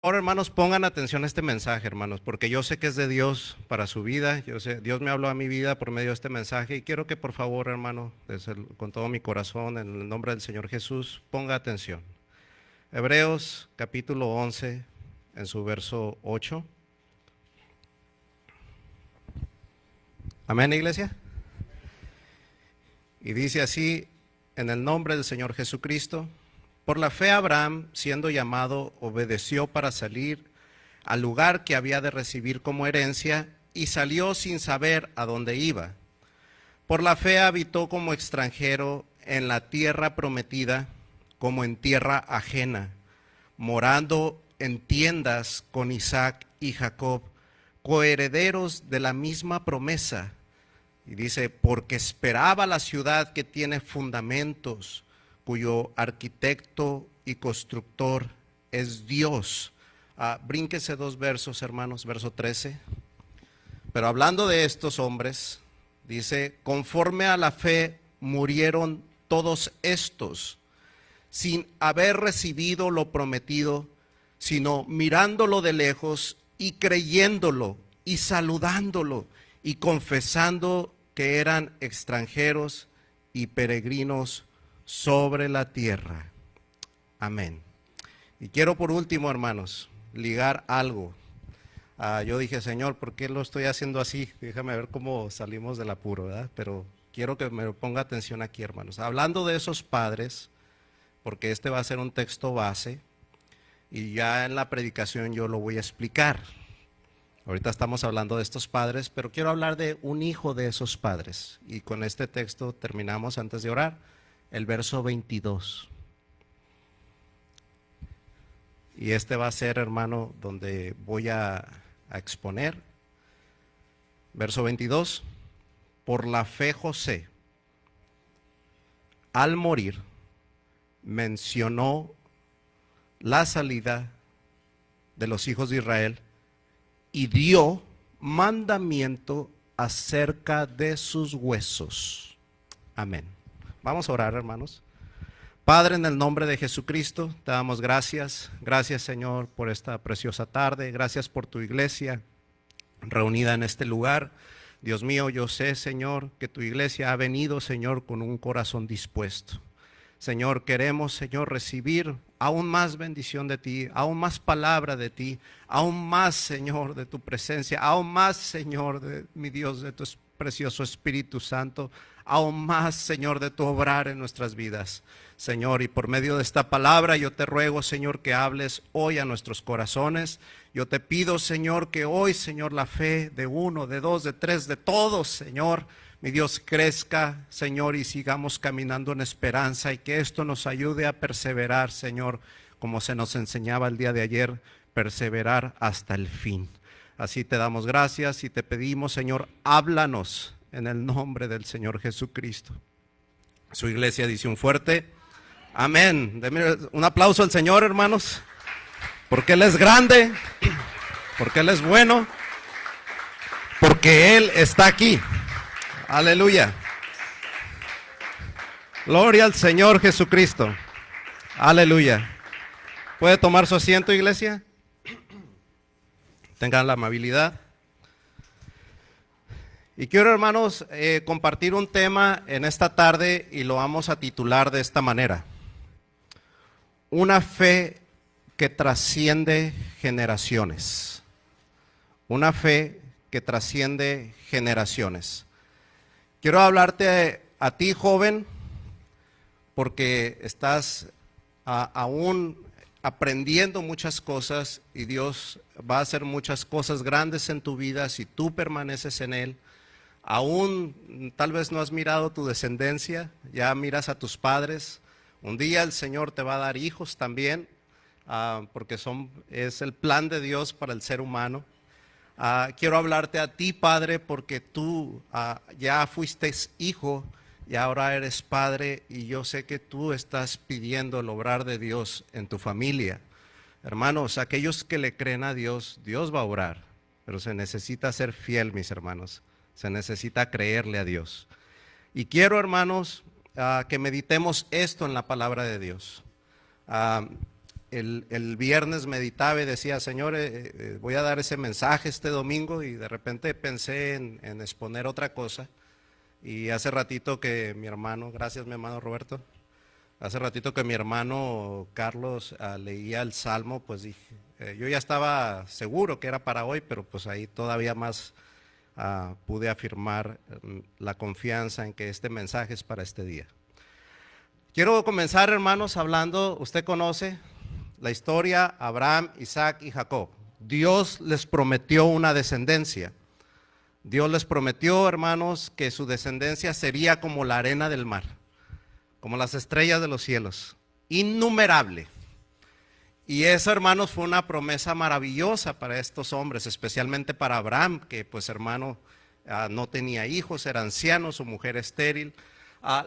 Ahora, hermanos, pongan atención a este mensaje, hermanos, porque yo sé que es de Dios para su vida. Yo sé, Dios me habló a mi vida por medio de este mensaje y quiero que por favor, hermano, con todo mi corazón, en el nombre del Señor Jesús, ponga atención. Hebreos capítulo 11, en su verso 8. Amén, iglesia. Y dice así, en el nombre del Señor Jesucristo: por la fe Abraham, siendo llamado, obedeció para salir al lugar que había de recibir como herencia, y salió sin saber a dónde iba. Por la fe habitó como extranjero en la tierra prometida, como en tierra ajena, morando en tiendas con Isaac y Jacob, coherederos de la misma promesa. Y dice, porque esperaba la ciudad que tiene fundamentos, cuyo arquitecto y constructor es Dios. Brínquese dos versos, hermanos, verso 13. Pero hablando de estos hombres, dice, conforme a la fe murieron todos estos, sin haber recibido lo prometido, sino mirándolo de lejos y creyéndolo y saludándolo y confesando que eran extranjeros y peregrinos sobre la tierra. Amén. Y quiero por último, hermanos, ligar algo. Yo dije, Señor, ¿por qué lo estoy haciendo así? Déjame ver cómo salimos del apuro, ¿verdad? Pero quiero que me ponga atención aquí, hermanos. Hablando de esos padres, porque este va a ser un texto base, y ya en la predicación yo lo voy a explicar. Ahorita estamos hablando de estos padres, pero quiero hablar de un hijo de esos padres. Y con este texto terminamos antes de orar, el verso 22. Y este va a ser, hermano, donde voy a exponer. Verso 22. Por la fe José, al morir, mencionó la salida de los hijos de Israel y dio mandamiento acerca de sus huesos. Amén. Vamos a orar, hermanos. Padre, en el nombre de Jesucristo, te damos gracias. Gracias, Señor, por esta preciosa tarde. Gracias por tu iglesia reunida en este lugar. Dios mío, yo sé, Señor, que tu iglesia ha venido, Señor, con un corazón dispuesto. Señor, queremos, Señor, recibir aún más bendición de ti, aún más palabra de ti, aún más, Señor, de tu presencia, aún más, Señor, de mi Dios, de tu precioso Espíritu Santo, aún más, Señor, de tu obrar en nuestras vidas. Señor, y por medio de esta palabra yo te ruego, Señor, que hables hoy a nuestros corazones. Yo te pido, Señor, que hoy, Señor, la fe de uno, de dos, de tres, de todos, Señor, mi Dios, crezca, Señor, y sigamos caminando en esperanza, y que esto nos ayude a perseverar, Señor, como se nos enseñaba el día de ayer, perseverar hasta el fin. Así te damos gracias y te pedimos, Señor, háblanos en el nombre del Señor Jesucristo. Su iglesia dice un fuerte amén. Denme un aplauso al Señor, hermanos, porque Él es grande, porque Él es bueno, porque Él está aquí. Aleluya. Gloria al Señor Jesucristo. Aleluya. ¿Puede tomar su asiento, iglesia? Tengan la amabilidad. Y quiero, hermanos, compartir un tema en esta tarde y lo vamos a titular de esta manera: una fe que trasciende generaciones. Una fe que trasciende generaciones. Quiero hablarte a ti, joven, porque estás aún aprendiendo muchas cosas y Dios va a hacer muchas cosas grandes en tu vida si tú permaneces en Él. Aún tal vez no has mirado tu descendencia, ya miras a tus padres. Un día el Señor te va a dar hijos también, porque es el plan de Dios para el ser humano. Quiero hablarte a ti, padre, porque tú ya fuiste hijo y ahora eres padre, y yo sé que tú estás pidiendo el obrar de Dios en tu familia. Hermanos, aquellos que le creen a Dios, Dios va a obrar, pero se necesita ser fiel, mis hermanos. Se necesita creerle a Dios. Y quiero, hermanos, que meditemos esto en la palabra de Dios. el viernes meditaba y decía, Señor, voy a dar ese mensaje este domingo, y de repente pensé en exponer otra cosa. Y hace ratito que mi hermano, gracias mi hermano Roberto, hace ratito que mi hermano Carlos leía el Salmo, pues dije, yo ya estaba seguro que era para hoy, pero pues ahí todavía más pude afirmar la confianza en que este mensaje es para este día. Quiero comenzar, hermanos, hablando, usted conoce la historia, Abraham, Isaac y Jacob. Dios les prometió una descendencia. Dios les prometió, hermanos, que su descendencia sería como la arena del mar, como las estrellas de los cielos, innumerable. Y eso, hermanos, fue una promesa maravillosa para estos hombres, especialmente para Abraham, que pues hermano no tenía hijos, era anciano, su mujer estéril.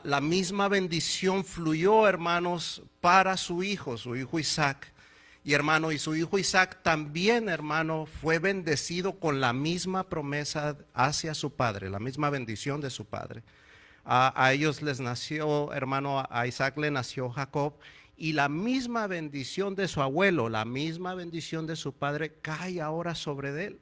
La misma bendición fluyó, hermanos, para su hijo Isaac. Y hermano, y su hijo Isaac también, hermano, fue bendecido con la misma promesa hacia su padre, la misma bendición de su padre. A ellos les nació, hermano, a Isaac le nació Jacob, y la misma bendición de su abuelo, la misma bendición de su padre cae ahora sobre él.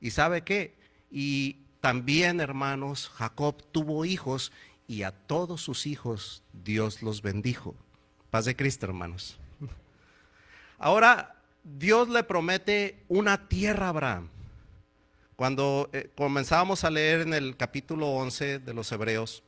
¿Y sabe qué? Y también, hermanos, Jacob tuvo hijos, y a todos sus hijos Dios los bendijo. Paz de Cristo, hermanos. Ahora, Dios le promete una tierra a Abraham. Cuando comenzábamos a leer en el capítulo 11 de los Hebreos,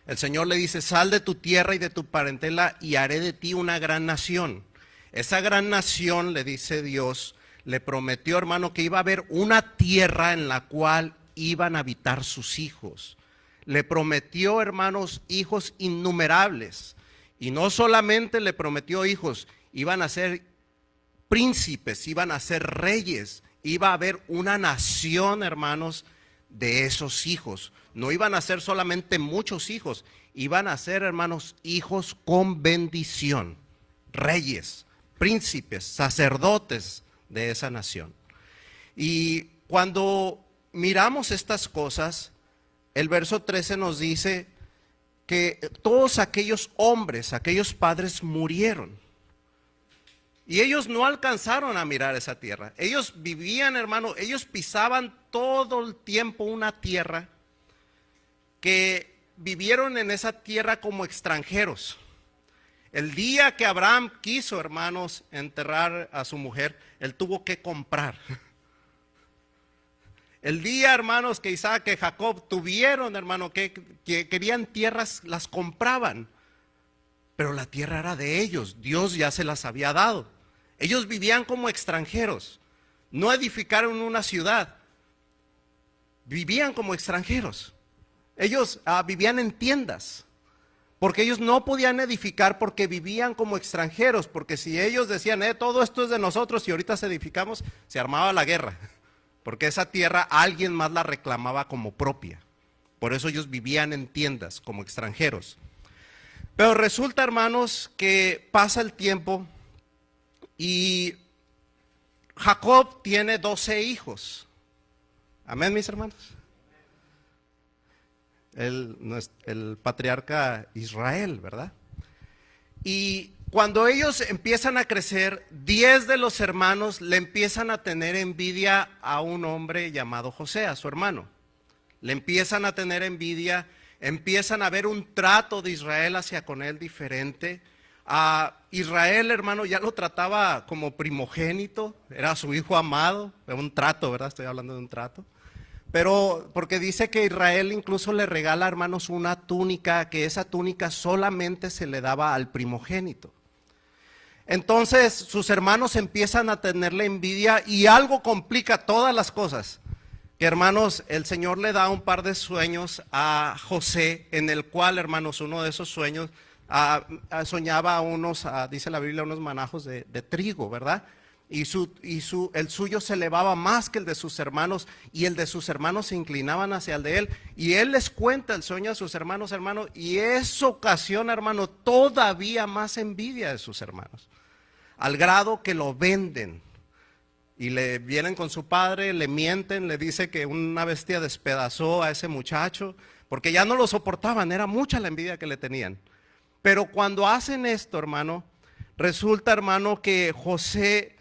el Señor le dice, sal de tu tierra y de tu parentela y haré de ti una gran nación. Esa gran nación, le dice Dios, le prometió, hermano, que iba a haber una tierra en la cual iban a habitar sus hijos. Le prometió, hermanos, hijos innumerables. Y no solamente le prometió hijos, iban a ser príncipes, iban a ser reyes, iba a haber una nación, hermanos, de esos hijos. No iban a ser solamente muchos hijos, iban a ser, hermanos, hijos con bendición, reyes, príncipes, sacerdotes de esa nación. Y cuando miramos estas cosas, el verso 13 nos dice que todos aquellos hombres, aquellos padres murieron. Y ellos no alcanzaron a mirar esa tierra. Ellos vivían, hermano, ellos pisaban todo el tiempo una tierra que vivieron en esa tierra como extranjeros. El día que Abraham quiso, hermanos, enterrar a su mujer, él tuvo que comprar. El día, hermanos, que Isaac y Jacob tuvieron, hermano, que querían tierras, las compraban. Pero la tierra era de ellos, Dios ya se las había dado. Ellos vivían como extranjeros, no edificaron una ciudad, vivían como extranjeros. Ellos vivían en tiendas, porque ellos no podían edificar porque vivían como extranjeros, porque si ellos decían, todo esto es de nosotros y ahorita se edificamos, se armaba la guerra, porque esa tierra alguien más la reclamaba como propia. Por eso ellos vivían en tiendas como extranjeros. Pero resulta, hermanos, que pasa el tiempo y Jacob tiene 12 hijos. Amén, mis hermanos. El patriarca Israel, ¿verdad? Y cuando ellos empiezan a crecer, 10 de los hermanos le empiezan a tener envidia a un hombre llamado José, a su hermano. Le empiezan a tener envidia. Empiezan a ver un trato de Israel hacia con él diferente. A Israel, hermano, ya lo trataba como primogénito, era su hijo amado, era un trato, ¿verdad? Estoy hablando de un trato. Pero porque dice que Israel incluso le regala, hermanos, una túnica, que esa túnica solamente se le daba al primogénito. Entonces sus hermanos empiezan a tenerle envidia y algo complica todas las cosas. Que, hermanos, el Señor le da un par de sueños a José, en el cual, hermanos, uno de esos sueños soñaba unos, dice la Biblia, unos manajos de trigo, ¿verdad? Y el suyo se elevaba más que el de sus hermanos, y el de sus hermanos se inclinaban hacia el de él, y él les cuenta el sueño a sus hermanos, hermano, y eso ocasiona, hermano, todavía más envidia de sus hermanos, al grado que lo venden. Y le vienen con su padre, le mienten, le dice que una bestia despedazó a ese muchacho, porque ya no lo soportaban, era mucha la envidia que le tenían. Pero cuando hacen esto, hermano, Resulta, hermano, que José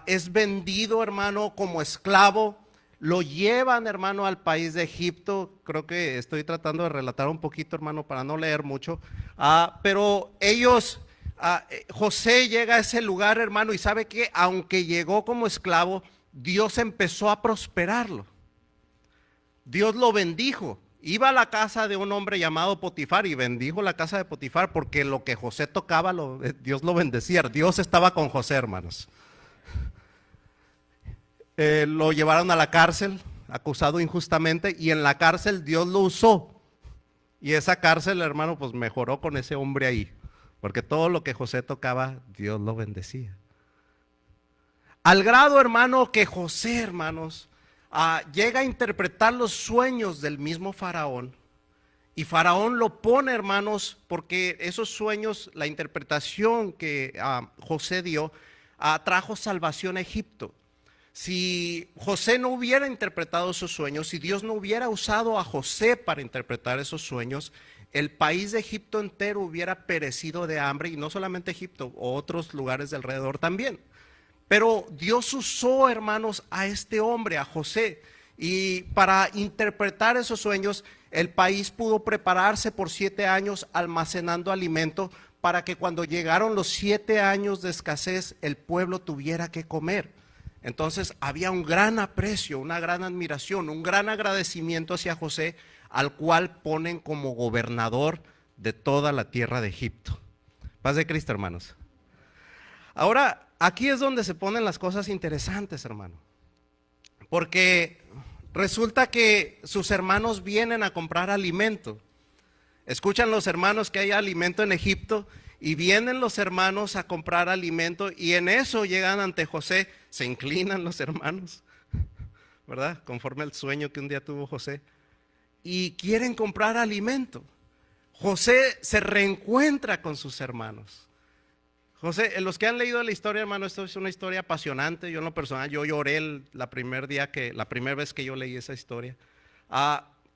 es vendido, hermano, como esclavo. Lo llevan, hermano, al país de Egipto. Creo que estoy tratando de relatar un poquito, hermano, para no leer mucho. Pero ellos, José llega a ese lugar, hermano, y sabe que aunque llegó como esclavo, Dios empezó a prosperarlo. Dios lo bendijo. Iba a la casa de un hombre llamado Potifar y bendijo la casa de Potifar porque lo que José tocaba, Dios lo bendecía. Dios estaba con José, hermanos. Lo llevaron a la cárcel, acusado injustamente, y en la cárcel Dios lo usó. Y esa cárcel, hermano, pues mejoró con ese hombre ahí, porque todo lo que José tocaba, Dios lo bendecía. Al grado, hermano, que José, hermanos, llega a interpretar los sueños del mismo Faraón. Y Faraón lo pone, hermanos, porque esos sueños, la interpretación que José dio, trajo salvación a Egipto. Si José no hubiera interpretado esos sueños, si Dios no hubiera usado a José para interpretar esos sueños, el país de Egipto entero hubiera perecido de hambre, y no solamente Egipto, otros lugares de alrededor también. Pero Dios usó, hermanos, a este hombre, a José, y para interpretar esos sueños, el país pudo prepararse por 7 años almacenando alimento para que cuando llegaron los 7 años de escasez, el pueblo tuviera que comer. Entonces había un gran aprecio, una gran admiración, un gran agradecimiento hacia José, al cual ponen como gobernador de toda la tierra de Egipto. Paz de Cristo, hermanos. Ahora, aquí es donde se ponen las cosas interesantes, hermano. Porque resulta que sus hermanos vienen a comprar alimento. Escuchan los hermanos que hay alimento en Egipto y vienen los hermanos a comprar alimento, y en eso llegan ante José, se inclinan los hermanos, ¿verdad? Conforme al sueño que un día tuvo José, y quieren comprar alimento. José se reencuentra con sus hermanos. José, los que han leído la historia, hermano, esto es una historia apasionante. Yo en lo personal, yo lloré la primera vez que yo leí esa historia.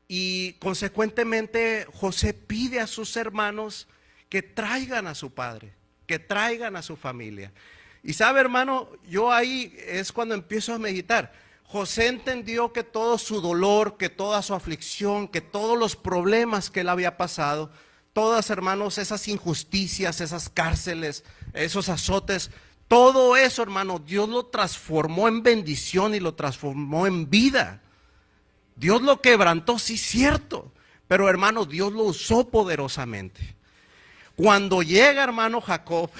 Y consecuentemente José pide a sus hermanos que traigan a su padre, que traigan a su familia. Y sabe, hermano, yo ahí es cuando empiezo a meditar. José entendió que todo su dolor, que toda su aflicción, que todos los problemas que él había pasado, todas, hermanos, esas injusticias, esas cárceles, esos azotes, todo eso, hermano, Dios lo transformó en bendición y lo transformó en vida. Dios lo quebrantó, sí, cierto, pero hermano, Dios lo usó poderosamente. Cuando llega, hermano, Jacob,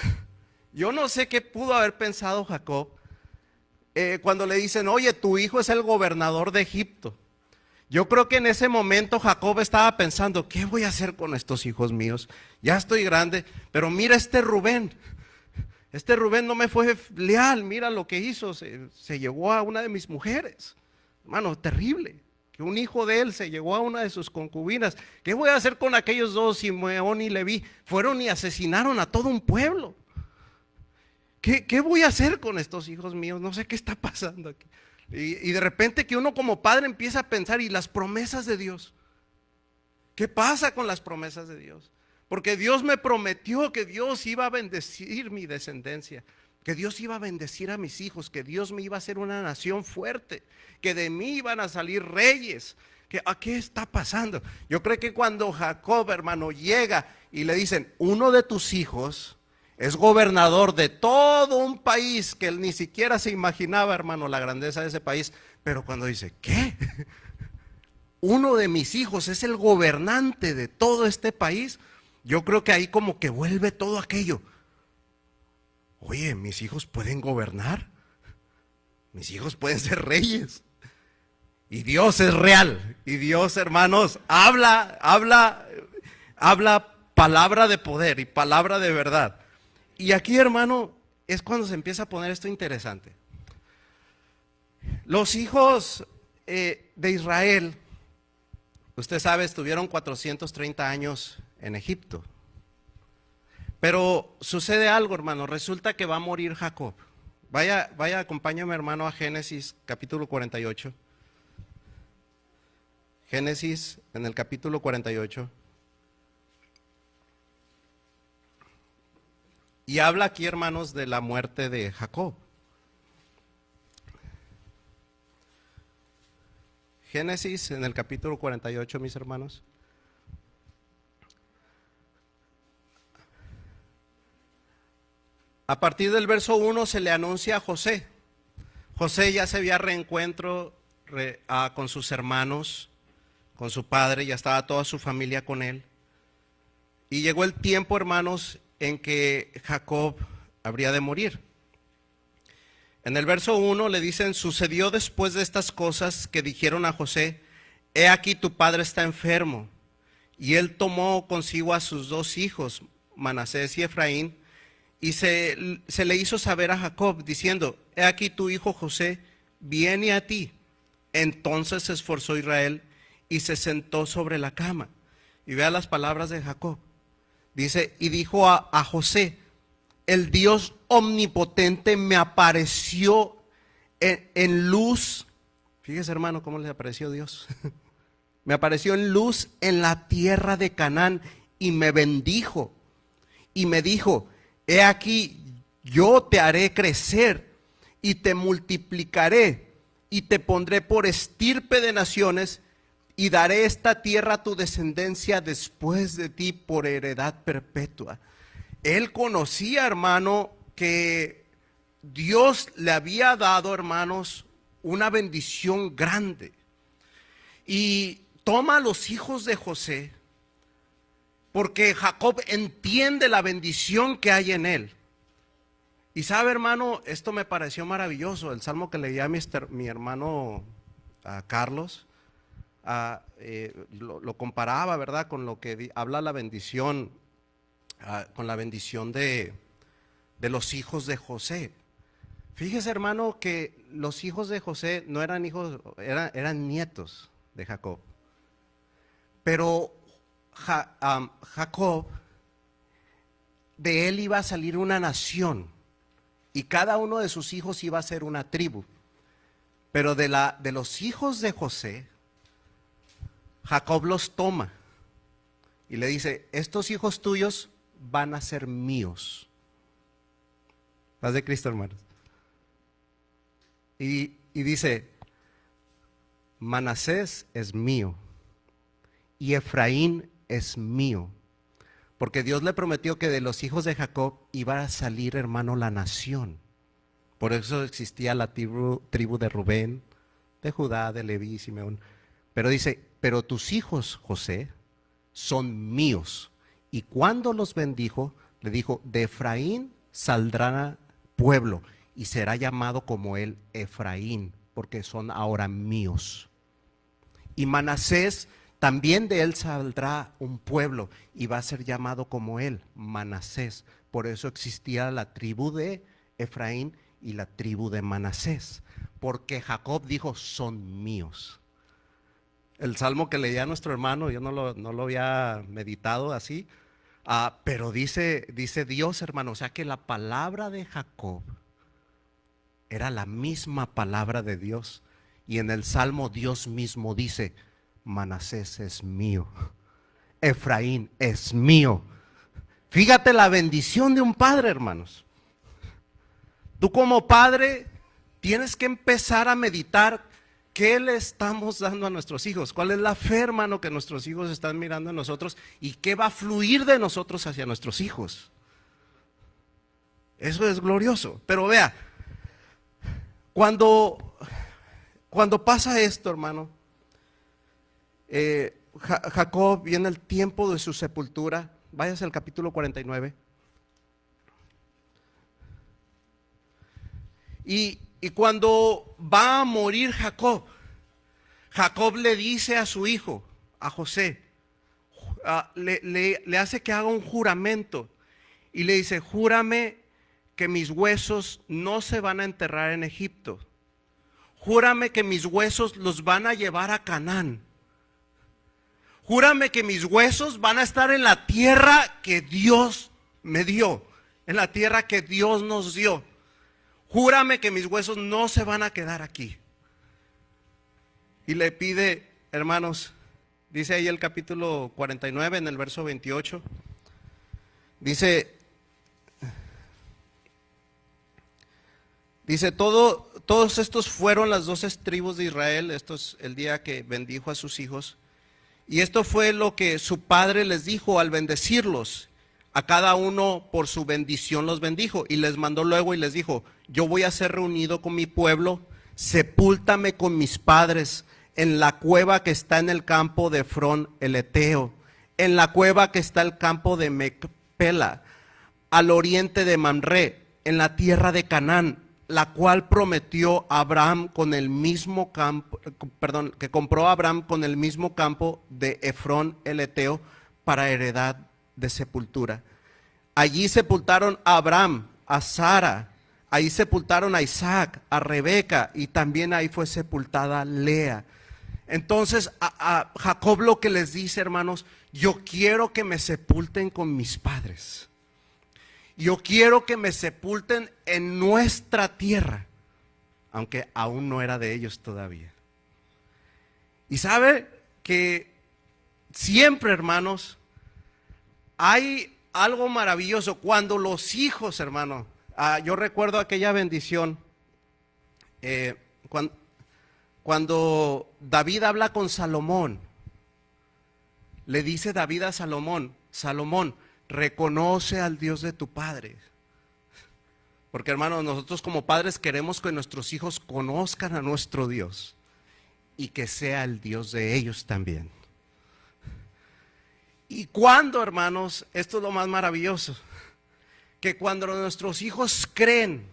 yo no sé qué pudo haber pensado Jacob, cuando le dicen, oye, tu hijo es el gobernador de Egipto. Yo creo que en ese momento Jacob estaba pensando, ¿qué voy a hacer con estos hijos míos? Ya estoy grande, pero mira este Rubén no me fue leal, mira lo que hizo, se llevó a una de mis mujeres. Hermano, terrible, que un hijo de él se llevó a una de sus concubinas. ¿Qué voy a hacer con aquellos dos, Simeón y Leví? Fueron y asesinaron a todo un pueblo. ¿Qué voy a hacer con estos hijos míos? No sé qué está pasando aquí. Y de repente que uno como padre empieza a pensar, ¿y las promesas de Dios? ¿Qué pasa con las promesas de Dios? Porque Dios me prometió que Dios iba a bendecir mi descendencia, que Dios iba a bendecir a mis hijos, que Dios me iba a hacer una nación fuerte, que de mí iban a salir reyes. ¿Qué está pasando? Yo creo que cuando Jacob, hermano, llega y le dicen, uno de tus hijos es gobernador de todo un país que él ni siquiera se imaginaba, hermano, la grandeza de ese país. Pero cuando dice, ¿qué? Uno de mis hijos es el gobernante de todo este país. Yo creo que ahí como que vuelve todo aquello. Oye, mis hijos pueden gobernar. Mis hijos pueden ser reyes. Y Dios es real. Y Dios, hermanos, habla palabra de poder y palabra de verdad. Y aquí, hermano, es cuando se empieza a poner esto interesante. Los hijos de Israel, usted sabe, estuvieron 430 años en Egipto. Pero sucede algo, hermano, resulta que va a morir Jacob. Vaya, acompáñame, hermano, a Génesis capítulo 48. Génesis en el capítulo 48. Y habla aquí, hermanos, de la muerte de Jacob. Génesis en el capítulo 48, mis hermanos. A partir del verso 1 se le anuncia a José. José ya se había reencuentro con sus hermanos, con su padre, ya estaba toda su familia con él. Y llegó el tiempo, hermanos, en que Jacob habría de morir. En el verso 1 le dicen: sucedió después de estas cosas que dijeron a José: he aquí tu padre está enfermo. Y él tomó consigo a sus dos hijos, Manasés y Efraín, y se le hizo saber a Jacob, diciendo: he aquí tu hijo José viene a ti. Entonces se esforzó Israel y se sentó sobre la cama. Y vea las palabras de Jacob. Dice: y dijo a José: el Dios omnipotente me apareció en luz. Fíjese, hermano, cómo le apareció Dios. Me apareció en luz en la tierra de Canaán y me bendijo. Y me dijo: he aquí, yo te haré crecer y te multiplicaré y te pondré por estirpe de naciones y daré esta tierra a tu descendencia después de ti por heredad perpetua. Él conocía, hermano, que Dios le había dado, hermanos, una bendición grande. Y toma a los hijos de José, porque Jacob entiende la bendición que hay en él. Y sabe, hermano, esto me pareció maravilloso. El salmo que leía mi hermano Carlos, lo comparaba, ¿verdad?, con lo que habla la bendición, con la bendición de los hijos de José. Fíjese, hermano, que los hijos de José no eran hijos, eran nietos de Jacob. Pero Jacob, de él iba a salir una nación y cada uno de sus hijos iba a ser una tribu. Pero de los hijos de José, Jacob los toma y le dice: estos hijos tuyos van a ser míos. Paz de Cristo, hermanos. Y dice: Manasés es mío y Efraín es mío. Porque Dios le prometió que de los hijos de Jacob iba a salir, hermano, la nación. Por eso existía la tribu de Rubén, de Judá, de Leví, Simeón. Pero dice: pero tus hijos, José, son míos. Y cuando los bendijo, le dijo: de Efraín saldrá pueblo y será llamado como él Efraín, porque son ahora míos. Y Manasés, también de él saldrá un pueblo y va a ser llamado como él, Manasés. Por eso existía la tribu de Efraín y la tribu de Manasés, porque Jacob dijo: son míos. El salmo que leía nuestro hermano, yo no lo había meditado así, pero dice Dios, hermano, o sea que la palabra de Jacob era la misma palabra de Dios. Y en el salmo Dios mismo dice: Manasés es mío, Efraín es mío. Fíjate la bendición de un padre, hermanos. Tú como padre tienes que empezar a meditar qué le estamos dando a nuestros hijos, cuál es la fe, hermano, que nuestros hijos están mirando en nosotros y qué va a fluir de nosotros hacia nuestros hijos. Eso es glorioso. Pero vea, cuando pasa esto, hermano, Jacob viene el tiempo de su sepultura. Váyase al capítulo 49. Y cuando va a morir Jacob, Jacob le dice a su hijo, a José, le hace que haga un juramento y le dice: júrame que mis huesos no se van a enterrar en Egipto. Júrame que mis huesos los van a llevar a Canaán. Júrame que mis huesos van a estar en la tierra que Dios me dio, en la tierra que Dios nos dio. Júrame que mis huesos no se van a quedar aquí. Y le pide, hermanos, dice ahí el capítulo 49 en el verso 28, dice: Dice, todos estos fueron las 12 tribus de Israel, esto es el día que bendijo a sus hijos. Y esto fue lo que su padre les dijo al bendecirlos. A cada uno por su bendición los bendijo. Y les mandó luego y les dijo, yo voy a ser reunido con mi pueblo, sepúltame con mis padres en la cueva que está en el campo de Efrón el Eteo, en la cueva que está el campo de Mecpela, al oriente de Mamre, en la tierra de Canaán, la cual prometió Abraham con el mismo campo, que compró Abraham con el mismo campo de Efrón el Eteo para heredad de sepultura. Allí sepultaron a Abraham, a Sara, ahí sepultaron a Isaac, a Rebeca, y también ahí fue sepultada Lea. Entonces a Jacob lo que les dice, hermanos, yo quiero que me sepulten con mis padres. Yo quiero que me sepulten en nuestra tierra, aunque aún no era de ellos todavía. Y sabe que siempre, hermanos, hay algo maravilloso cuando los hijos, hermano, yo recuerdo aquella bendición, cuando David habla con Salomón, le dice David a Salomón, Salomón, reconoce al Dios de tu padre. Porque, hermanos, nosotros como padres queremos que nuestros hijos conozcan a nuestro Dios y que sea el Dios de ellos también. Y cuando, hermanos, esto es lo más maravilloso, que cuando nuestros hijos creen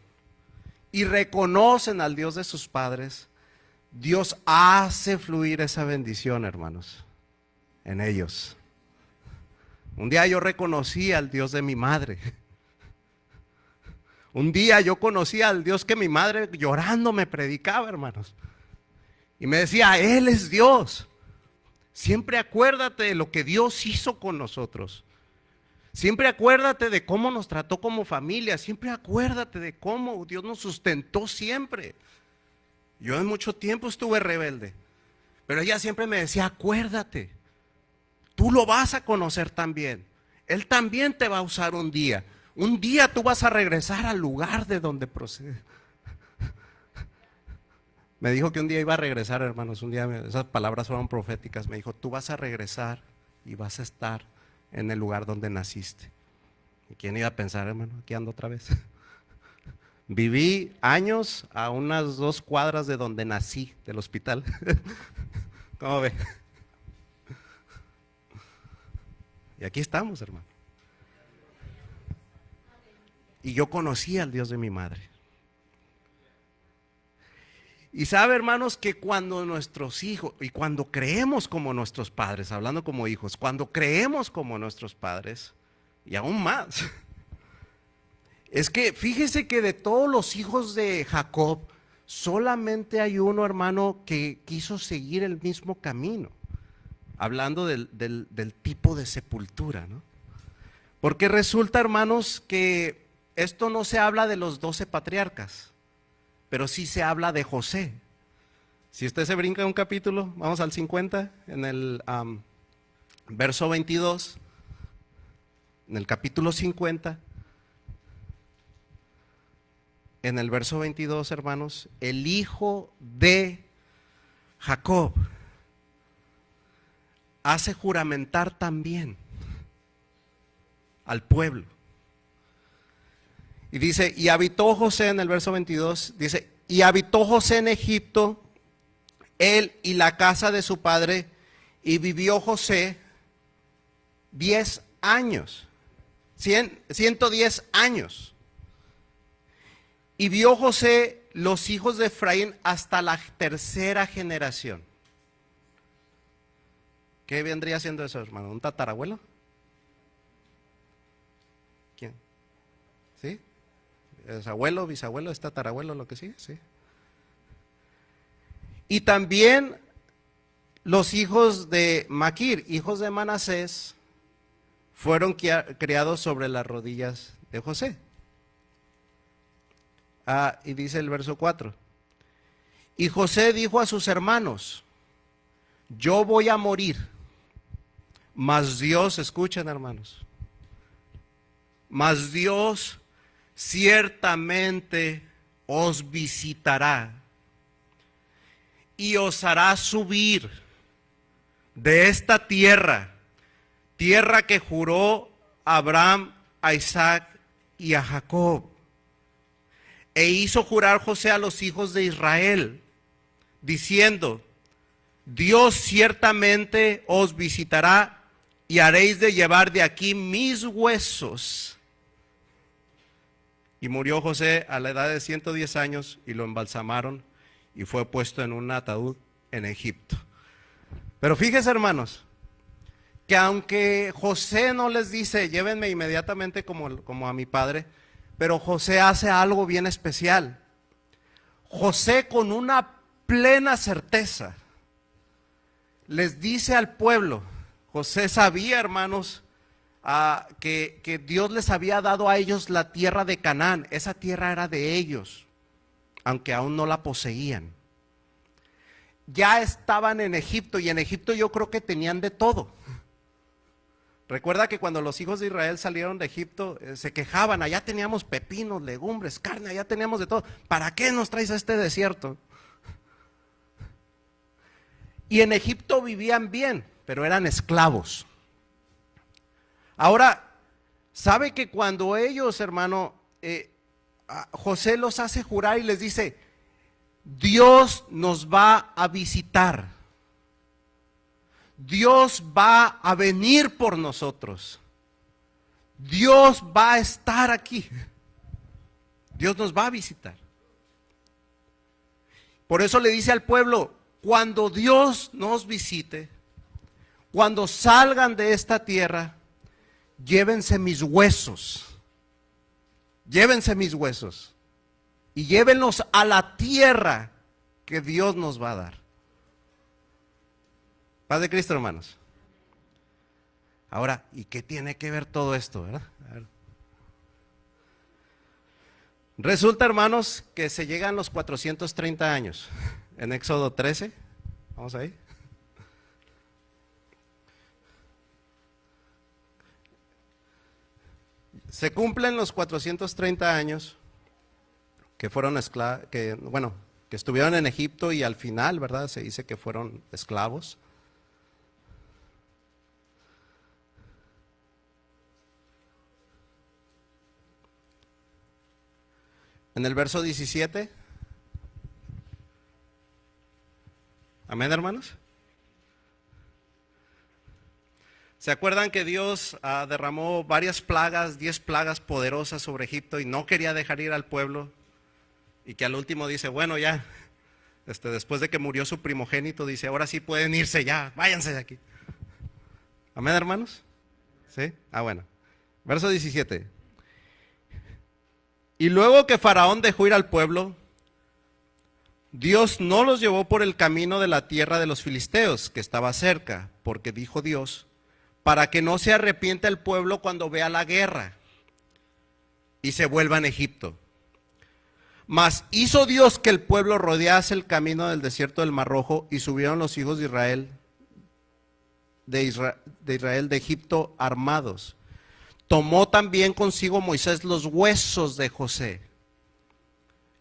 y reconocen al Dios de sus padres, Dios hace fluir esa bendición, hermanos, en ellos. Un día yo reconocí al Dios de mi madre. Un día yo conocí al Dios que mi madre llorando me predicaba, hermanos. Y me decía, Él es Dios. Siempre acuérdate de lo que Dios hizo con nosotros. Siempre acuérdate de cómo nos trató como familia. Siempre acuérdate de cómo Dios nos sustentó siempre. Yo en mucho tiempo estuve rebelde, pero ella siempre me decía, acuérdate, tú lo vas a conocer también. Él también te va a usar un día. Un día tú vas a regresar al lugar de donde procede. Me dijo que un día iba a regresar, hermanos. Un día esas palabras fueron proféticas. Me dijo, tú vas a regresar y vas a estar en el lugar donde naciste. ¿Y quién iba a pensar, hermano? Aquí ando otra vez. Viví años a unas 2 cuadras de donde nací, del hospital. ¿Cómo ve? Y aquí estamos, hermano. Y yo conocí al Dios de mi madre. Y sabe, hermanos, que cuando nuestros hijos, y cuando creemos como nuestros padres, hablando como hijos, cuando creemos como nuestros padres, y aún más, es que fíjese que de todos los hijos de Jacob, solamente hay uno, hermano, que quiso seguir el mismo camino. Hablando del tipo de sepultura, ¿no? Porque resulta, hermanos, que esto no se habla de los 12 patriarcas, pero sí se habla de José. Si usted se brinca un capítulo, vamos al 50, en el verso 22, en el capítulo 50, en el verso 22, hermanos, el hijo de Jacob hace juramentar también al pueblo. Y dice, y habitó José en el verso 22, dice, y habitó José en Egipto, él y la casa de su padre, y vivió José 10 años, 110 años. Y vio José los hijos de Efraín hasta la 3ª generación. ¿Qué vendría siendo eso, hermano? ¿Un tatarabuelo? ¿Quién? ¿Sí? ¿Es abuelo, bisabuelo, es tatarabuelo, lo que sigue? Sí. Y también los hijos de Maquir, hijos de Manasés, fueron criados sobre las rodillas de José. Y dice el verso 4. Y José dijo a sus hermanos, yo voy a morir, mas Dios, escuchen, hermanos, mas Dios ciertamente os visitará y os hará subir de esta tierra, tierra que juró a Abraham, a Isaac y a Jacob. E hizo jurar José a los hijos de Israel, diciendo: Dios ciertamente os visitará y haréis de llevar de aquí mis huesos. Y murió José a la edad de 110 años y lo embalsamaron y fue puesto en un ataúd en Egipto. Pero fíjense, hermanos, que aunque José no les dice llévenme inmediatamente como a mi padre, pero José hace algo bien especial. José, con una plena certeza, les dice al pueblo. José sabía, hermanos, que Dios les había dado a ellos la tierra de Canaán. Esa tierra era de ellos, aunque aún no la poseían. Ya estaban en Egipto, y en Egipto yo creo que tenían de todo. Recuerda que cuando los hijos de Israel salieron de Egipto, se quejaban: allá teníamos pepinos, legumbres, carne, allá teníamos de todo. ¿Para qué nos traes a este desierto? Y en Egipto vivían bien, pero eran esclavos. Ahora, ¿sabe que cuando ellos, hermano, José los hace jurar y les dice: Dios nos va a visitar, Dios va a venir por nosotros, Dios va a estar aquí, Dios nos va a visitar? Por eso le dice al pueblo: cuando Dios nos visite, cuando salgan de esta tierra, llévense mis huesos, y llévenlos a la tierra que Dios nos va a dar. Paz de Cristo, hermanos. Ahora, ¿y qué tiene que ver todo esto, verdad? Resulta, hermanos, que se llegan los 430 años. En Éxodo 13, vamos ahí. Se cumplen los 430 años que fueron que estuvieron en Egipto, y al final, ¿verdad?, se dice que fueron esclavos. En el verso 17. Amén, hermanos. ¿Se acuerdan que Dios derramó varias plagas, 10 plagas poderosas sobre Egipto, y no quería dejar ir al pueblo? Y que al último dice: bueno, ya, después de que murió su primogénito, dice: ahora sí pueden irse, ya, váyanse de aquí. Amén, hermanos. ¿Sí? Bueno. Verso 17. Y luego que Faraón dejó ir al pueblo, Dios no los llevó por el camino de la tierra de los filisteos, que estaba cerca, porque dijo Dios: para que no se arrepienta el pueblo cuando vea la guerra y se vuelva en Egipto. Mas hizo Dios que el pueblo rodease el camino del desierto del Mar Rojo, y subieron los hijos de Israel de Egipto armados. Tomó también consigo Moisés los huesos de José,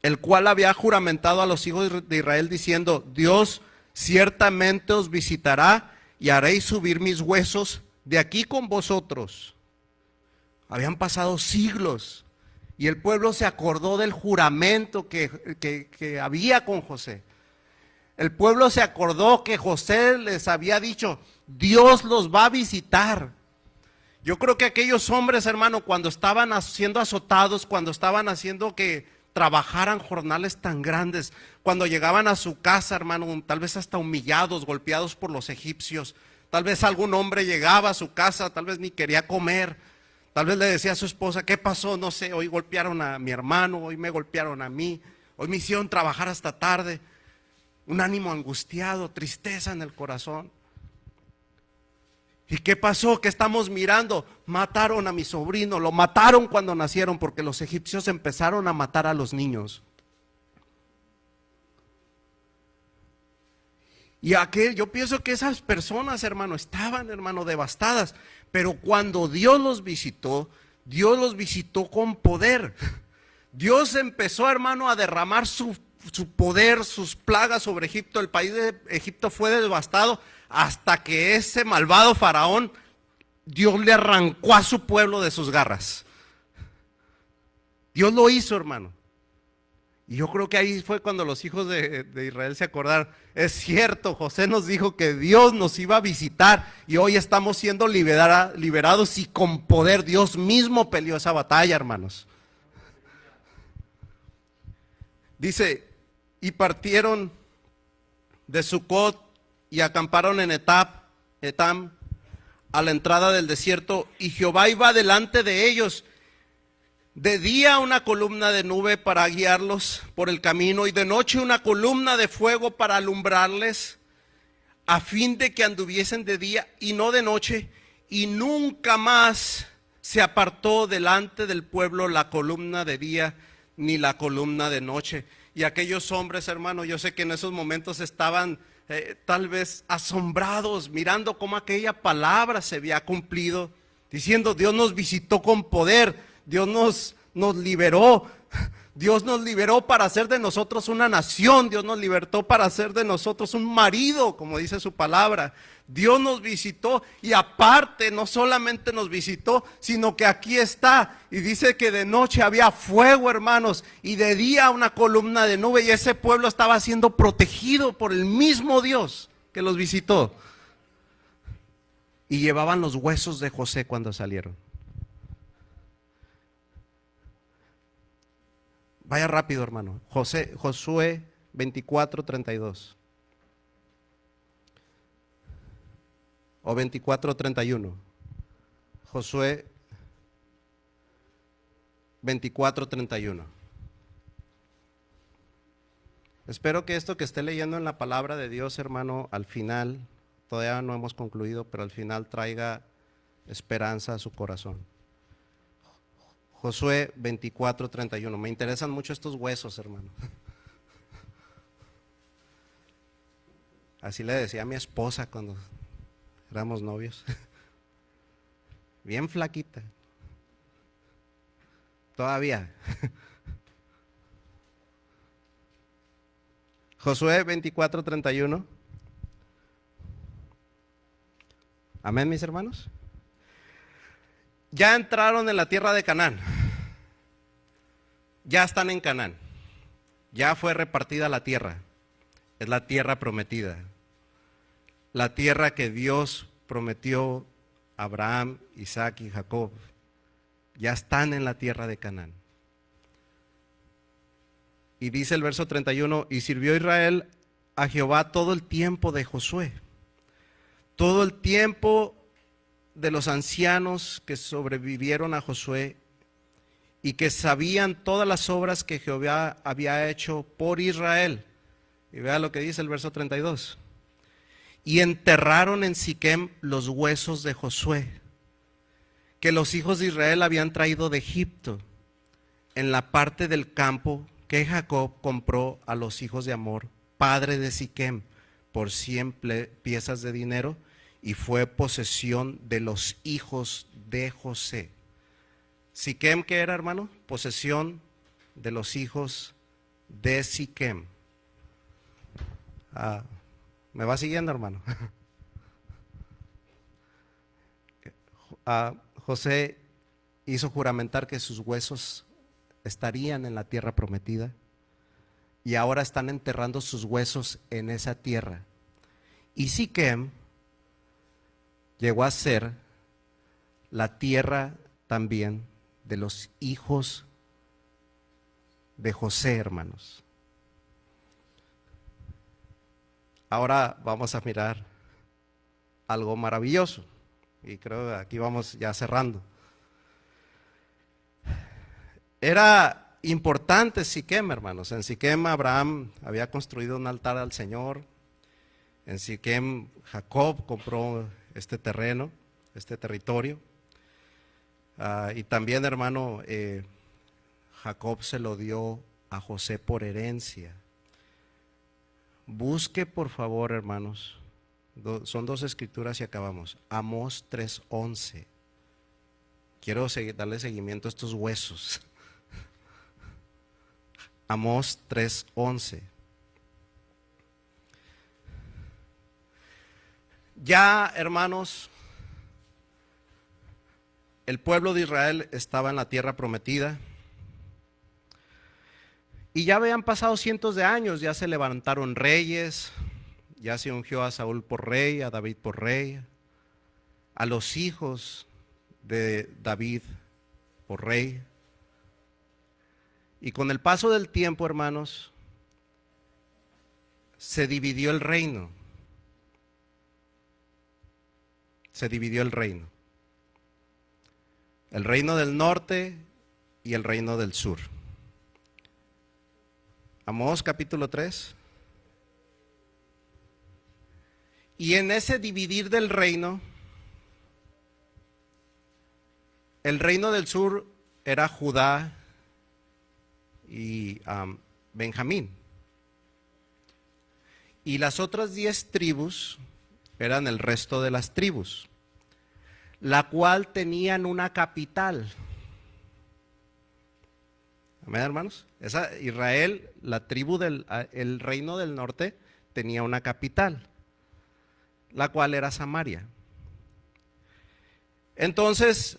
el cual había juramentado a los hijos de Israel diciendo: Dios ciertamente os visitará y haréis subir mis huesos de aquí con vosotros. Habían pasado siglos y el pueblo se acordó del juramento que había con José. El pueblo se acordó que José les había dicho: Dios los va a visitar. Yo creo que aquellos hombres, hermano, cuando estaban siendo azotados, cuando estaban haciendo que trabajaran jornales tan grandes, cuando llegaban a su casa, hermano, tal vez hasta humillados, golpeados por los egipcios, tal vez algún hombre llegaba a su casa, tal vez ni quería comer, tal vez le decía a su esposa: ¿qué pasó? No sé, hoy golpearon a mi hermano, hoy me golpearon a mí, hoy me hicieron trabajar hasta tarde. Un ánimo angustiado, tristeza en el corazón. ¿Y qué pasó? ¿Qué estamos mirando? Mataron a mi sobrino, lo mataron cuando nacieron, porque los egipcios empezaron a matar a los niños. Y yo pienso que esas personas, hermano, estaban, hermano, devastadas. Pero cuando Dios los visitó con poder. Dios empezó, hermano, a derramar su poder, sus plagas sobre Egipto. El país de Egipto fue devastado hasta que ese malvado faraón, Dios le arrancó a su pueblo de sus garras. Dios lo hizo, hermano. Y yo creo que ahí fue cuando los hijos de Israel se acordaron. Es cierto, José nos dijo que Dios nos iba a visitar y hoy estamos siendo liberados y con poder. Dios mismo peleó esa batalla, hermanos. Dice, y partieron de Sucot y acamparon en Etam, a la entrada del desierto, y Jehová iba delante de ellos. De día una columna de nube para guiarlos por el camino, y de noche una columna de fuego para alumbrarles, a fin de que anduviesen de día y no de noche, y nunca más se apartó delante del pueblo la columna de día ni la columna de noche. Y aquellos hombres, hermano, yo sé que en esos momentos estaban tal vez asombrados, mirando cómo aquella palabra se había cumplido, diciendo: Dios nos visitó con poder, Dios nos liberó. Dios nos liberó para hacer de nosotros una nación. Dios nos libertó para hacer de nosotros un marido, como dice su palabra. Dios nos visitó y aparte no solamente nos visitó, sino que aquí está. Y dice que de noche había fuego, hermanos, y de día una columna de nube, y ese pueblo estaba siendo protegido por el mismo Dios que los visitó. Y llevaban los huesos de José cuando salieron. Vaya rápido, hermano. Josué 24:32. O 24:31. Josué 24:31. Espero que esto que esté leyendo en la palabra de Dios, hermano, al final, todavía no hemos concluido, pero al final traiga esperanza a su corazón. Josué 24:31. Me interesan mucho estos huesos, hermano. Así le decía a mi esposa cuando éramos novios. Bien flaquita. Todavía. Josué 24:31. Amén, mis hermanos. Ya entraron en la tierra de Canaán. Ya están en Canaán. Ya fue repartida la tierra. Es la tierra prometida. La tierra que Dios prometió a Abraham, Isaac y Jacob. Ya están en la tierra de Canaán. Y dice el verso 31, y sirvió Israel a Jehová todo el tiempo de Josué. Todo el tiempo de los ancianos que sobrevivieron a Josué y que sabían todas las obras que Jehová había hecho por Israel. Y vea lo que dice el verso 32. Y enterraron en Siquem los huesos de Josué, que los hijos de Israel habían traído de Egipto, en la parte del campo que Jacob compró a los hijos de Amor, padre de Siquem, por 100 piezas de dinero, y fue posesión de los hijos de José. Siquem, ¿qué era, hermano? Posesión de los hijos de Siquem. ¿Me va siguiendo, hermano? José hizo juramentar que sus huesos estarían en la tierra prometida y ahora están enterrando sus huesos en esa tierra. Y Siquem llegó a ser la tierra también de los hijos de José, hermanos. Ahora vamos a mirar algo maravilloso y creo que aquí vamos ya cerrando. Era importante Siquem, hermanos. En Siquem Abraham había construido un altar al Señor. En Siquem Jacob compró este terreno, este territorio. Y también, hermano, Jacob se lo dio a José por herencia. Busque, por favor, hermanos, son dos escrituras y acabamos. Amós 3:11. Quiero darle seguimiento a estos huesos. Amós 3:11. Ya, hermanos, el pueblo de Israel estaba en la tierra prometida. Y ya habían pasado cientos de años, ya se levantaron reyes, ya se ungió a Saúl por rey, a David por rey, a los hijos de David por rey. Y con el paso del tiempo, hermanos, se dividió el reino. Se dividió el reino. El reino del norte y el reino del sur. Amós capítulo 3. Y en ese dividir del reino, el reino del sur era Judá y Benjamín. Y las otras 10 tribus eran el resto de las tribus, la cual tenían una capital. Amén, hermanos. Israel, la tribu el reino del norte, tenía una capital, la cual era Samaria. Entonces,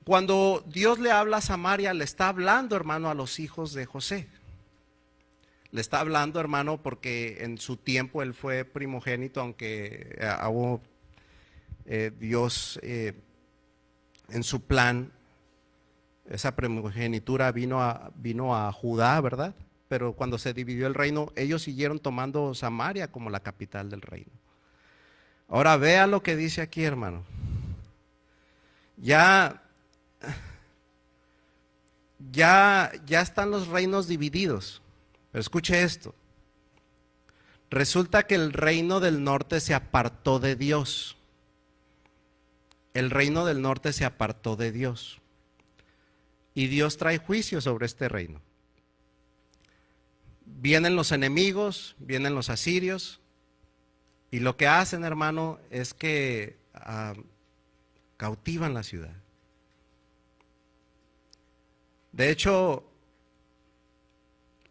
cuando Dios le habla a Samaria, le está hablando, hermano, a los hijos de José. Le está hablando, hermano, porque en su tiempo él fue primogénito, aunque Dios en su plan, esa primogenitura vino a Judá, ¿verdad? Pero cuando se dividió el reino, ellos siguieron tomando Samaria como la capital del reino. Ahora vea lo que dice aquí, hermano. Ya están los reinos divididos. Pero escuche esto. Resulta que el reino del norte se apartó de Dios. El reino del norte se apartó de Dios. Y Dios trae juicio sobre este reino. Vienen los enemigos, vienen los asirios. Y lo que hacen, hermano, es que cautivan la ciudad. De hecho,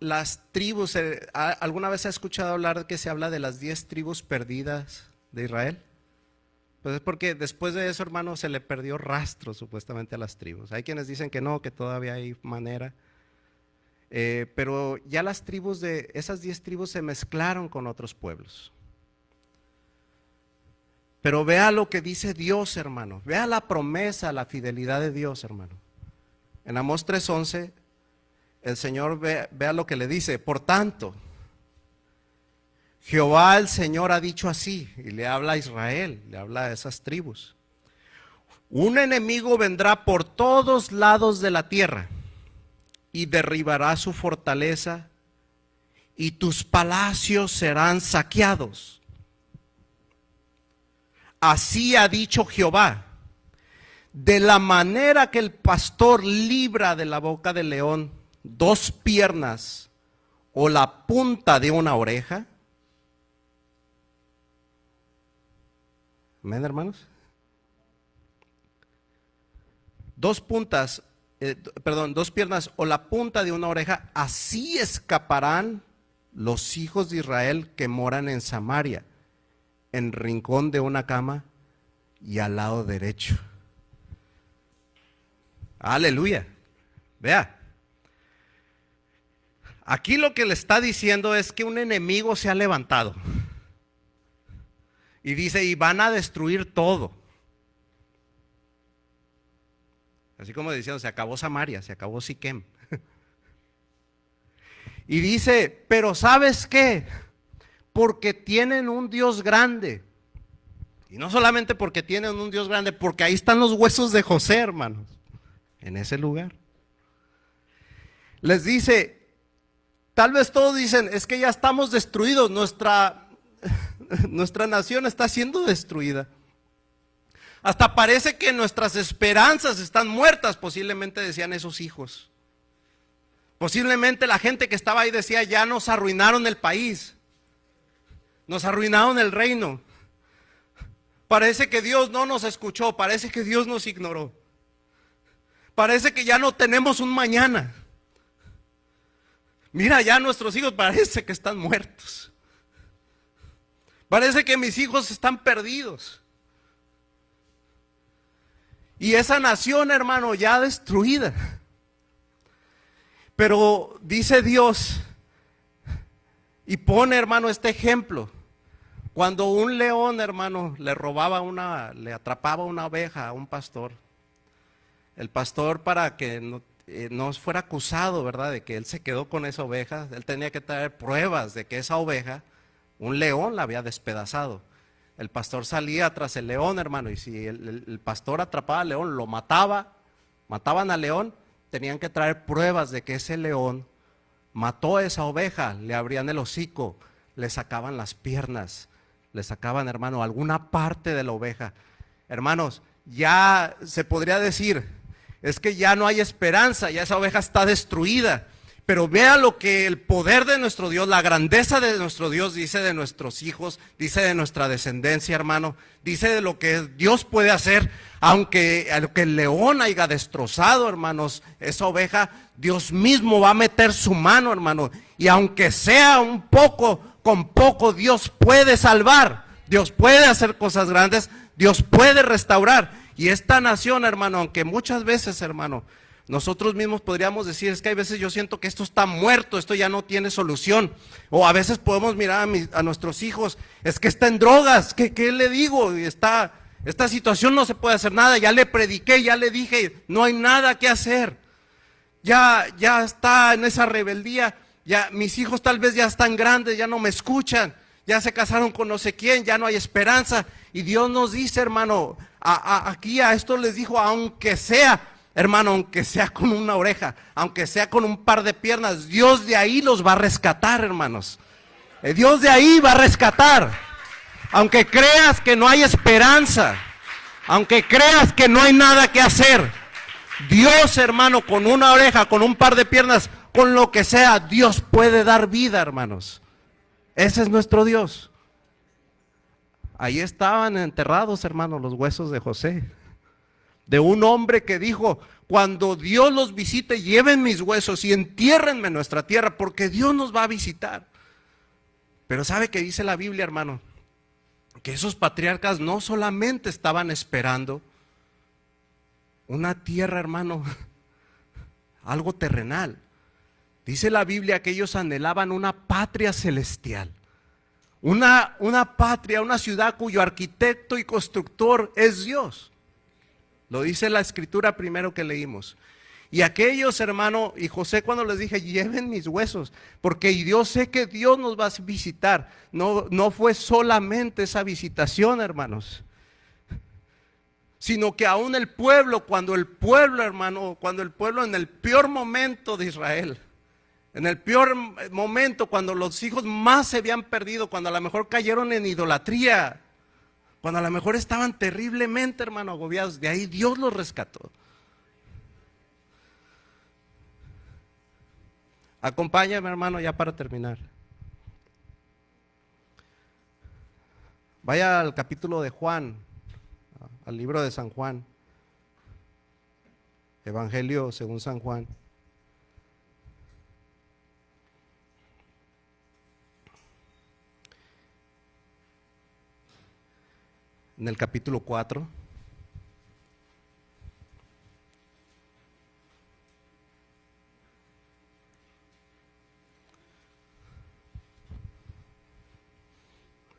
las tribus, ¿alguna vez ha escuchado hablar que se habla de las 10 tribus perdidas de Israel? Pues es porque después de eso, hermano, se le perdió rastro supuestamente a las tribus. Hay quienes dicen que no, que todavía hay manera. Pero ya las tribus esas 10 tribus se mezclaron con otros pueblos. Pero vea lo que dice Dios, hermano. Vea la promesa, la fidelidad de Dios, hermano. En Amós 3:11, el Señor vea lo que le dice. Por tanto, Jehová el Señor ha dicho así, y le habla a Israel, le habla a esas tribus. Un enemigo vendrá por todos lados de la tierra y derribará su fortaleza y tus palacios serán saqueados. Así ha dicho Jehová. De la manera que el pastor libra de la boca del león 2 piernas o la punta de una oreja. Amén, hermanos. 2 piernas o la punta de una oreja, así escaparán los hijos de Israel que moran en Samaria, en rincón de una cama y al lado derecho. Aleluya. Vea. Aquí lo que le está diciendo es que un enemigo se ha levantado. Y dice, y van a destruir todo. Así como diciendo, se acabó Samaria, se acabó Siquem. Y dice, pero ¿sabes qué? Porque tienen un Dios grande. Y no solamente porque tienen un Dios grande, porque ahí están los huesos de José, hermanos. En ese lugar. Les dice, tal vez todos dicen, es que ya estamos destruidos, nuestra nación está siendo destruida. Hasta parece que nuestras esperanzas están muertas, posiblemente decían esos hijos. Posiblemente la gente que estaba ahí decía, ya nos arruinaron el país, nos arruinaron el reino. Parece que Dios no nos escuchó, parece que Dios nos ignoró. Parece que ya no tenemos un mañana. Mira, ya nuestros hijos parece que están muertos. Parece que mis hijos están perdidos. Y esa nación, hermano, ya destruida. Pero dice Dios, y pone, hermano, este ejemplo. Cuando un león, hermano, le atrapaba una oveja a un pastor, el pastor, para que no fuera acusado, ¿verdad?, de que él se quedó con esa oveja, él tenía que traer pruebas de que esa oveja, un león la había despedazado. El pastor salía tras el león, hermano, y si el pastor atrapaba al león, lo mataban al león, tenían que traer pruebas de que ese león mató a esa oveja, le abrían el hocico, le sacaban las piernas, le sacaban, hermano, alguna parte de la oveja. Hermanos, ya se podría decir, es que ya no hay esperanza, ya esa oveja está destruida. Pero vea lo que el poder de nuestro Dios, la grandeza de nuestro Dios dice de nuestros hijos, dice de nuestra descendencia, hermano, dice de lo que Dios puede hacer, aunque el león haya destrozado, hermanos, esa oveja, Dios mismo va a meter su mano, hermano, y aunque sea un poco, con poco, Dios puede salvar, Dios puede hacer cosas grandes, Dios puede restaurar. Y esta nación, hermano, aunque muchas veces, hermano, nosotros mismos podríamos decir, es que hay veces yo siento que esto está muerto, esto ya no tiene solución. O a veces podemos mirar a nuestros hijos, es que está en drogas, ¿qué le digo? Esta situación no se puede hacer nada, ya le prediqué, ya le dije, no hay nada que hacer. Ya está en esa rebeldía, ya mis hijos tal vez ya están grandes, ya no me escuchan, ya se casaron con no sé quién, ya no hay esperanza. Y Dios nos dice, hermano, aquí a esto les dijo, aunque sea, hermano, aunque sea con una oreja, aunque sea con un par de piernas, Dios de ahí los va a rescatar, hermanos. Dios de ahí va a rescatar. Aunque creas que no hay esperanza, aunque creas que no hay nada que hacer, Dios, hermano, con una oreja, con un par de piernas, con lo que sea, Dios puede dar vida, hermanos. Ese es nuestro Dios. Ahí estaban enterrados, hermanos, los huesos de José. De un hombre que dijo, cuando Dios los visite, lleven mis huesos y entiérrenme en nuestra tierra, porque Dios nos va a visitar. Pero ¿sabe qué dice la Biblia, hermano? Que esos patriarcas no solamente estaban esperando una tierra, hermano, algo terrenal. Dice la Biblia que ellos anhelaban una patria celestial. Una patria, una ciudad cuyo arquitecto y constructor es Dios. Lo dice la escritura primero que leímos. Y aquellos, hermano, y José cuando les dije, lleven mis huesos, porque yo sé que Dios nos va a visitar. No fue solamente esa visitación, hermanos, sino que aún el pueblo, cuando el pueblo en el peor momento de Israel, en el peor momento, cuando los hijos más se habían perdido, cuando a lo mejor cayeron en idolatría, cuando a lo mejor estaban terriblemente, hermano, agobiados, de ahí Dios los rescató. Acompáñame, hermano, ya para terminar. Vaya al capítulo de Juan, al libro de San Juan, Evangelio según San Juan. En el capítulo 4.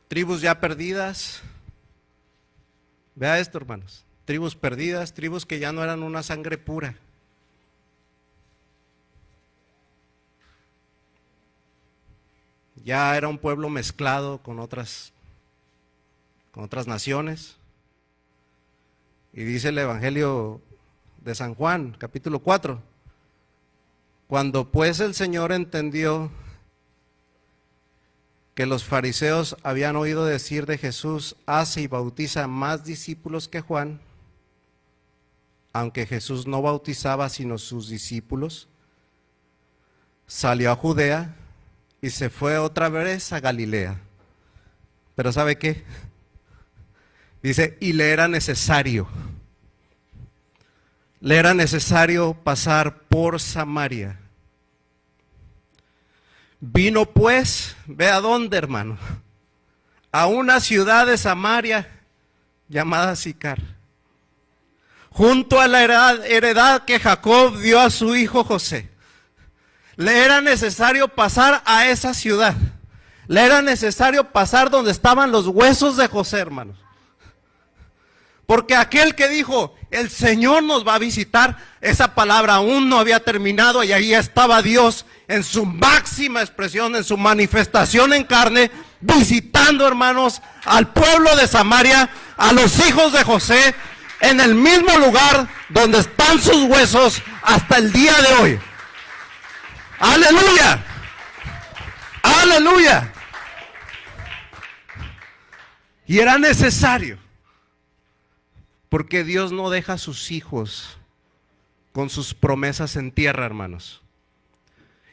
Tribus ya perdidas. Vea esto, hermanos. Tribus perdidas, tribus que ya no eran una sangre pura. Ya era un pueblo mezclado con otras naciones. Y dice el Evangelio de San Juan, capítulo 4. Cuando pues el Señor entendió que los fariseos habían oído decir de Jesús, hace y bautiza más discípulos que Juan, aunque Jesús no bautizaba sino sus discípulos, salió a Judea y se fue otra vez a Galilea. Pero ¿sabe qué? Dice, y le era necesario pasar por Samaria. Vino pues, ve a dónde, hermano, a una ciudad de Samaria llamada Sicar, junto a la heredad que Jacob dio a su hijo José. Le era necesario pasar a esa ciudad. Le era necesario pasar donde estaban los huesos de José, hermanos. Porque aquel que dijo, el Señor nos va a visitar, esa palabra aún no había terminado y ahí estaba Dios en su máxima expresión, en su manifestación en carne, visitando, hermanos, al pueblo de Samaria, a los hijos de José, en el mismo lugar donde están sus huesos hasta el día de hoy. ¡Aleluya! ¡Aleluya! Y era necesario, porque Dios no deja a sus hijos con sus promesas en tierra, hermanos.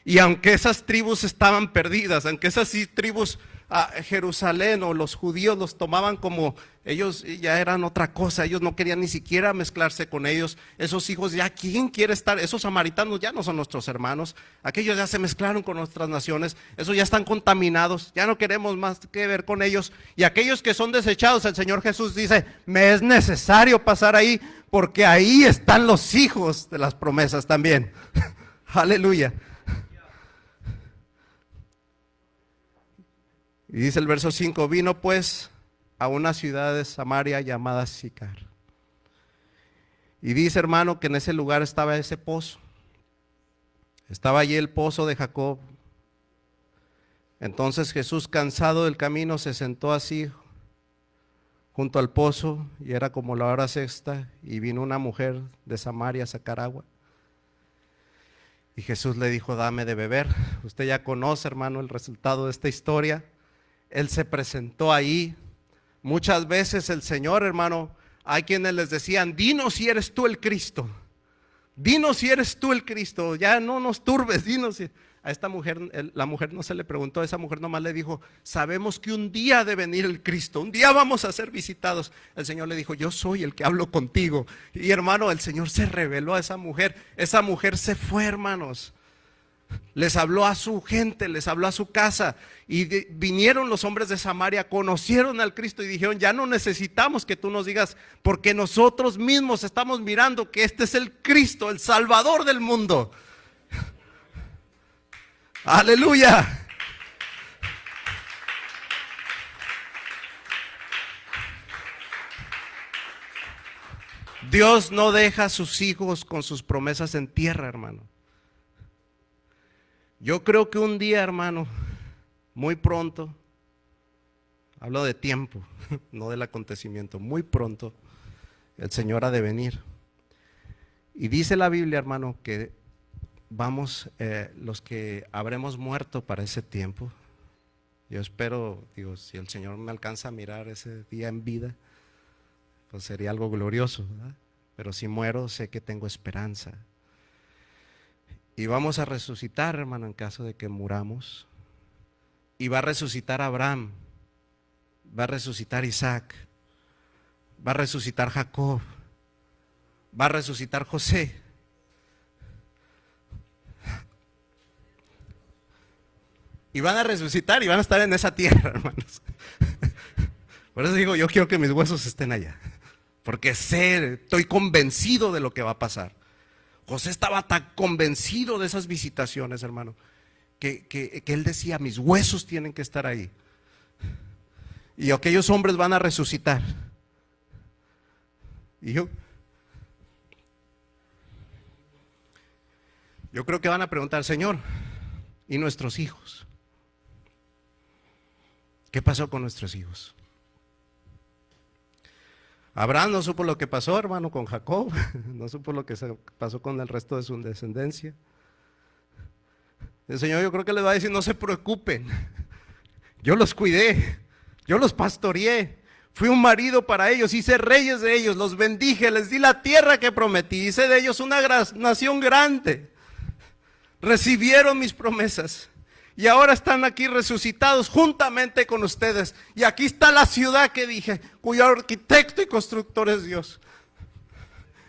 Y aunque esas tribus estaban perdidas, aunque esas tribus a Jerusalén o los judíos los tomaban como ellos ya eran otra cosa, ellos no querían ni siquiera mezclarse con ellos, esos hijos ya, ¿quién quiere estar? Esos samaritanos ya no son nuestros hermanos, aquellos ya se mezclaron con nuestras naciones, esos ya están contaminados, ya no queremos más que ver con ellos. Y aquellos que son desechados, el Señor Jesús dice, me es necesario pasar ahí, porque ahí están los hijos de las promesas también. Aleluya. Y dice el verso 5, vino pues a una ciudad de Samaria llamada Sicar. Y dice, hermano, que en ese lugar estaba ese pozo. Estaba allí el pozo de Jacob. Entonces Jesús, cansado del camino, se sentó así junto al pozo, y era como la hora sexta, y vino una mujer de Samaria a sacar agua. Y Jesús le dijo, dame de beber. Usted ya conoce, hermano, el resultado de esta historia. Él se presentó ahí. Muchas veces el Señor, hermano, hay quienes les decían, dinos si eres tú el Cristo. Dinos si eres tú el Cristo. Ya no nos turbes, dinos. A esta mujer, la mujer no se le preguntó, esa mujer nomás le dijo, sabemos que un día ha de venir el Cristo, un día vamos a ser visitados. El Señor le dijo, yo soy el que hablo contigo. Y hermano, el Señor se reveló a esa mujer se fue, hermanos. Les habló a su gente, les habló a su casa, y vinieron los hombres de Samaria, conocieron al Cristo y dijeron, ya no necesitamos que tú nos digas, porque nosotros mismos estamos mirando que este es el Cristo, el Salvador del mundo. Aleluya. Dios no deja a sus hijos con sus promesas en tierra, hermano. Yo creo que un día, hermano, muy pronto, hablo de tiempo, no del acontecimiento, muy pronto el Señor ha de venir. Y dice la Biblia, hermano, que vamos, los que habremos muerto para ese tiempo, yo espero, digo, si el Señor me alcanza a mirar ese día en vida, pues sería algo glorioso, ¿verdad? Pero si muero, sé que tengo esperanza. Y vamos a resucitar, hermano, en caso de que muramos. Y va a resucitar Abraham, va a resucitar Isaac, va a resucitar Jacob, va a resucitar José. Y van a resucitar y van a estar en esa tierra, hermanos. Por eso digo, yo quiero que mis huesos estén allá, porque estoy convencido de lo que va a pasar. José estaba tan convencido de esas visitaciones, hermano, que él decía, mis huesos tienen que estar ahí. Y aquellos hombres van a resucitar. Y yo creo que van a preguntar, Señor, ¿y nuestros hijos? ¿Qué pasó con nuestros hijos? Abraham no supo lo que pasó, hermano, con Jacob, no supo lo que pasó con el resto de su descendencia. El Señor, yo creo que les va a decir, no se preocupen, yo los cuidé, yo los pastoreé, fui un marido para ellos, hice reyes de ellos, los bendije, les di la tierra que prometí, hice de ellos una nación grande, recibieron mis promesas. Y ahora están aquí resucitados juntamente con ustedes. Y aquí está la ciudad que dije, cuyo arquitecto y constructor es Dios.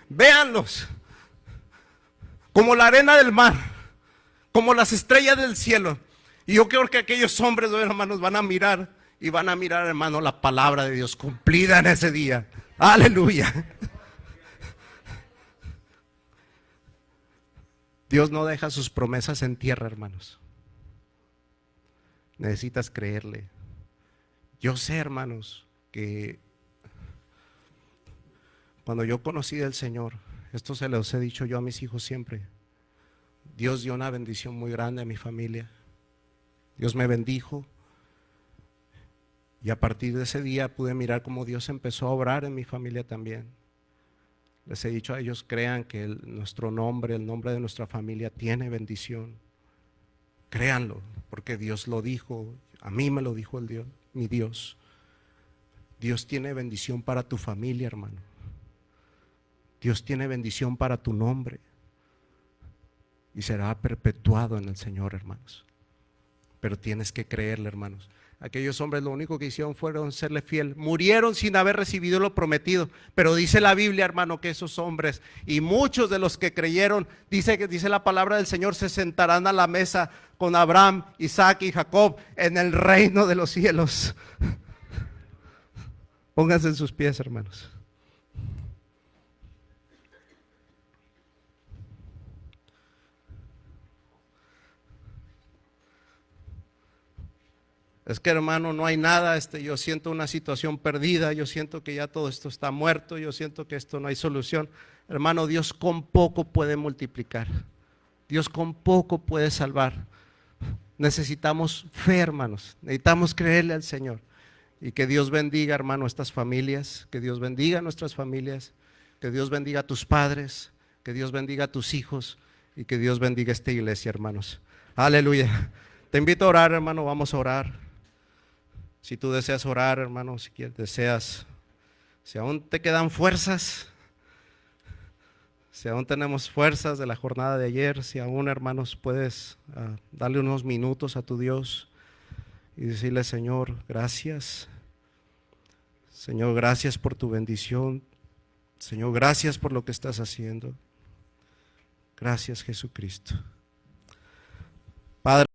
Véanlos, como la arena del mar, como las estrellas del cielo. Y yo creo que aquellos hombres, hermanos, van a mirar y van a mirar, hermano, la palabra de Dios cumplida en ese día. Aleluya. Dios no deja sus promesas en tierra, hermanos. Necesitas creerle. Yo sé, hermanos, que cuando yo conocí al Señor, esto se los he dicho yo a mis hijos siempre, Dios dio una bendición muy grande a mi familia. Dios me bendijo. Y a partir de ese día pude mirar cómo Dios empezó a obrar en mi familia también. Les he dicho a ellos, crean que nuestro nombre, el nombre de nuestra familia tiene bendición. Créanlo, porque Dios lo dijo, a mí me lo dijo mi Dios. Dios tiene bendición para tu familia, hermano. Dios tiene bendición para tu nombre. Y será perpetuado en el Señor, hermanos. Pero tienes que creerle, hermanos. Aquellos hombres lo único que hicieron fueron serle fiel. Murieron sin haber recibido lo prometido. Pero dice la Biblia, hermano, que esos hombres y muchos de los que creyeron, dice la palabra del Señor, se sentarán a la mesa con Abraham, Isaac y Jacob en el reino de los cielos. Pónganse en sus pies, hermanos. Es que, hermano, no hay nada, yo siento una situación perdida, yo siento que ya todo esto está muerto, yo siento que esto no hay solución. Hermano, Dios con poco puede multiplicar. Dios con poco puede salvar. Necesitamos fe, hermanos. Necesitamos creerle al Señor. Y que Dios bendiga, hermano, estas familias. Que Dios bendiga nuestras familias. Que Dios bendiga a tus padres. Que Dios bendiga a tus hijos. Y que Dios bendiga esta iglesia, hermanos. Aleluya. Te invito a orar, hermano. Vamos a orar. Si tú deseas orar, hermano, si aún te quedan fuerzas, si aún tenemos fuerzas de la jornada de ayer, si aún, hermanos, puedes darle unos minutos a tu Dios y decirle: Señor, gracias. Señor, gracias por tu bendición. Señor, gracias por lo que estás haciendo. Gracias, Jesucristo. Padre.